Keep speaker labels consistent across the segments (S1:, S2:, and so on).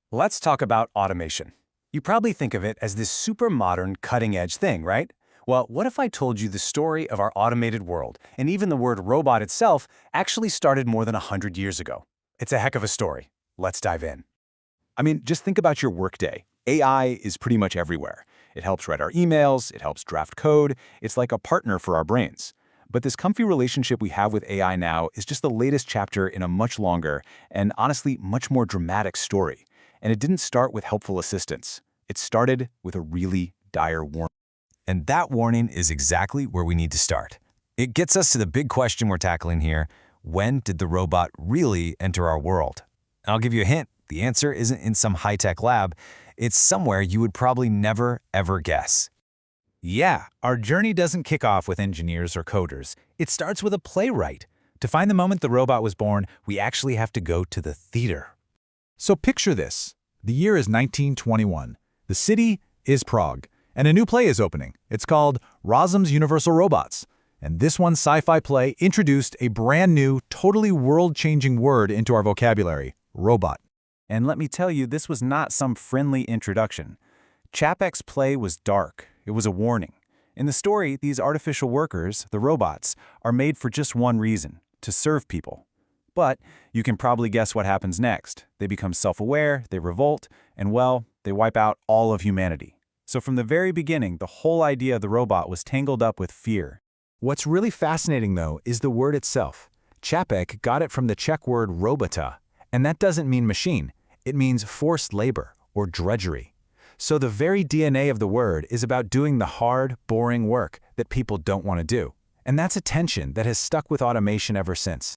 S1: Let's talk about automation. You probably think of it as this super modern, cutting-edge thing, right? Well, what if I told you the story of our automated world, and even the word robot itself actually started more than 100 years ago? It's a heck of a story. Let's dive in.
S2: Just think about your workday. AI is pretty much everywhere. It helps write our emails, it helps draft code, it's like a partner for our brains. But this comfy relationship we have with AI now is just the latest chapter in a much longer and honestly much more dramatic story. And it didn't start with helpful assistance. It started with a really dire warning.
S1: And that warning is exactly where we need to start. It gets us to the big question we're tackling here. When did the robot really enter our world? I'll give you a hint. The answer isn't in some high-tech lab. It's somewhere you would probably never, ever guess.
S3: Yeah, our journey doesn't kick off with engineers or coders. It starts with a playwright. To find the moment the robot was born, we actually have to go to the theater. So picture this. The year is 1921. The city is Prague, and a new play is opening. It's called Razum's Universal Robots. And this one sci-fi play introduced a brand new, totally world-changing word into our vocabulary, robot. And let me tell you, this was not some friendly introduction. Čapek's play was dark. It was a warning. In the story, these artificial workers, the robots, are made for just one reason, to serve people. But you can probably guess what happens next. They become self-aware, they revolt, and well, they wipe out all of humanity. So from the very beginning, the whole idea of the robot was tangled up with fear. What's really fascinating, though, is the word itself. Čapek got it from the Czech word robota, and that doesn't mean machine. It means forced labor or drudgery. So the very DNA of the word is about doing the hard, boring work that people don't want to do. And that's a tension that has stuck with automation ever since.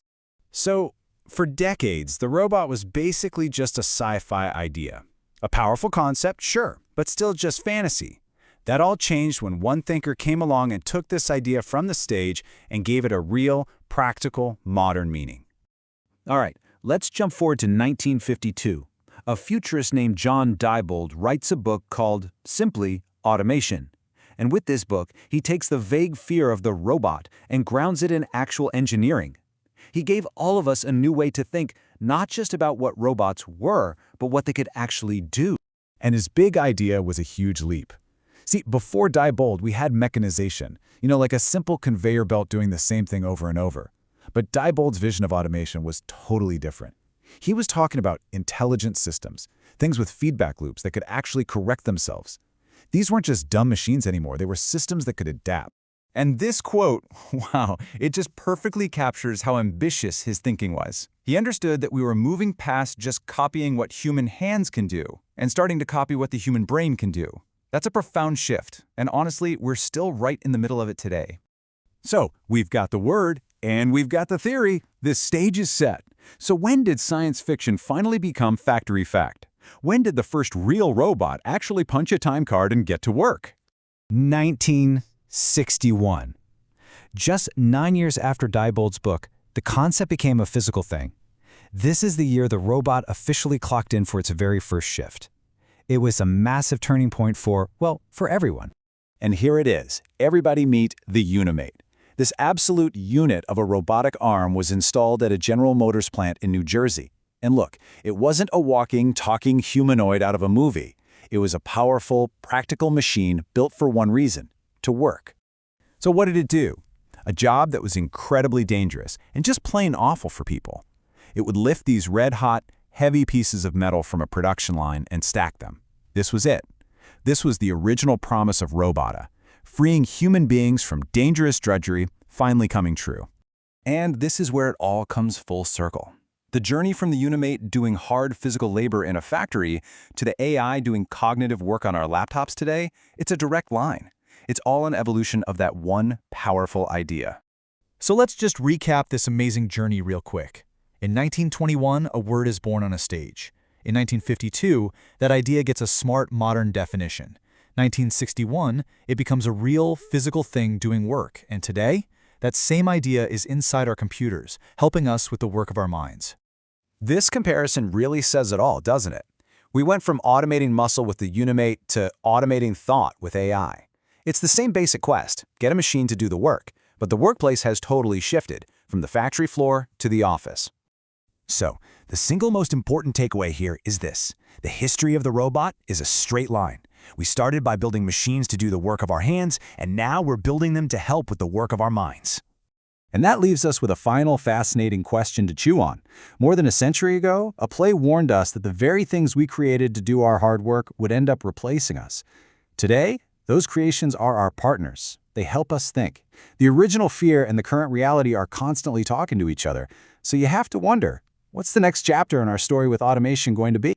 S3: So, for decades, the robot was basically just a sci-fi idea. A powerful concept, sure, but still just fantasy. That all changed when one thinker came along and took this idea from the stage and gave it a real, practical, modern meaning. All right, let's jump forward to 1952. A futurist named John Diebold writes a book called, simply, Automation. And with this book, he takes the vague fear of the robot and grounds it in actual engineering. He gave all of us a new way to think, not just about what robots were, but what they could actually do. And his big idea was a huge leap. See, before Diebold, we had mechanization, like a simple conveyor belt doing the same thing over and over. But Diebold's vision of automation was totally different. He was talking about intelligent systems, things with feedback loops that could actually correct themselves. These weren't just dumb machines anymore, they were systems that could adapt. And this quote, wow, it just perfectly captures how ambitious his thinking was. He understood that we were moving past just copying what human hands can do and starting to copy what the human brain can do. That's a profound shift, and honestly, we're still right in the middle of it today. So, we've got the word, and we've got the theory. This stage is set. So when did science fiction finally become factory fact? When did the first real robot actually punch a time card and get to work? 1961. Just 9 years after Diebold's book, the concept became a physical thing. This is the year the robot officially clocked in for its very first shift. It was a massive turning point for everyone. And here it is. Everybody meet the Unimate. This absolute unit of a robotic arm was installed at a General Motors plant in New Jersey. And look, it wasn't a walking, talking humanoid out of a movie. It was a powerful, practical machine built for one reason: to work. So what did it do? A job that was incredibly dangerous and just plain awful for people. It would lift these red-hot, heavy pieces of metal from a production line and stack them. This was it. This was the original promise of Robota. Freeing human beings from dangerous drudgery, finally coming true. And this is where it all comes full circle. The journey from the Unimate doing hard physical labor in a factory to the AI doing cognitive work on our laptops today, it's a direct line. It's all an evolution of that one powerful idea. So let's just recap this amazing journey real quick. In 1921, a word is born on a stage. In 1952, that idea gets a smart, modern definition. 1961, it becomes a real, physical thing doing work. And today, that same idea is inside our computers, helping us with the work of our minds.
S2: This comparison really says it all, doesn't it? We went from automating muscle with the Unimate to automating thought with AI. It's the same basic quest: get a machine to do the work, but the workplace has totally shifted, from the factory floor to the office. So,
S4: The single most important takeaway here is this. The history of the robot is a straight line. We started by building machines to do the work of our hands, and now we're building them to help with the work of our minds.
S2: And that leaves us with a final fascinating question to chew on. More than a century ago, a play warned us that the very things we created to do our hard work would end up replacing us. Today, those creations are our partners. They help us think. The original fear and the current reality are constantly talking to each other. So you have to wonder, what's the next chapter in our story with automation going to be?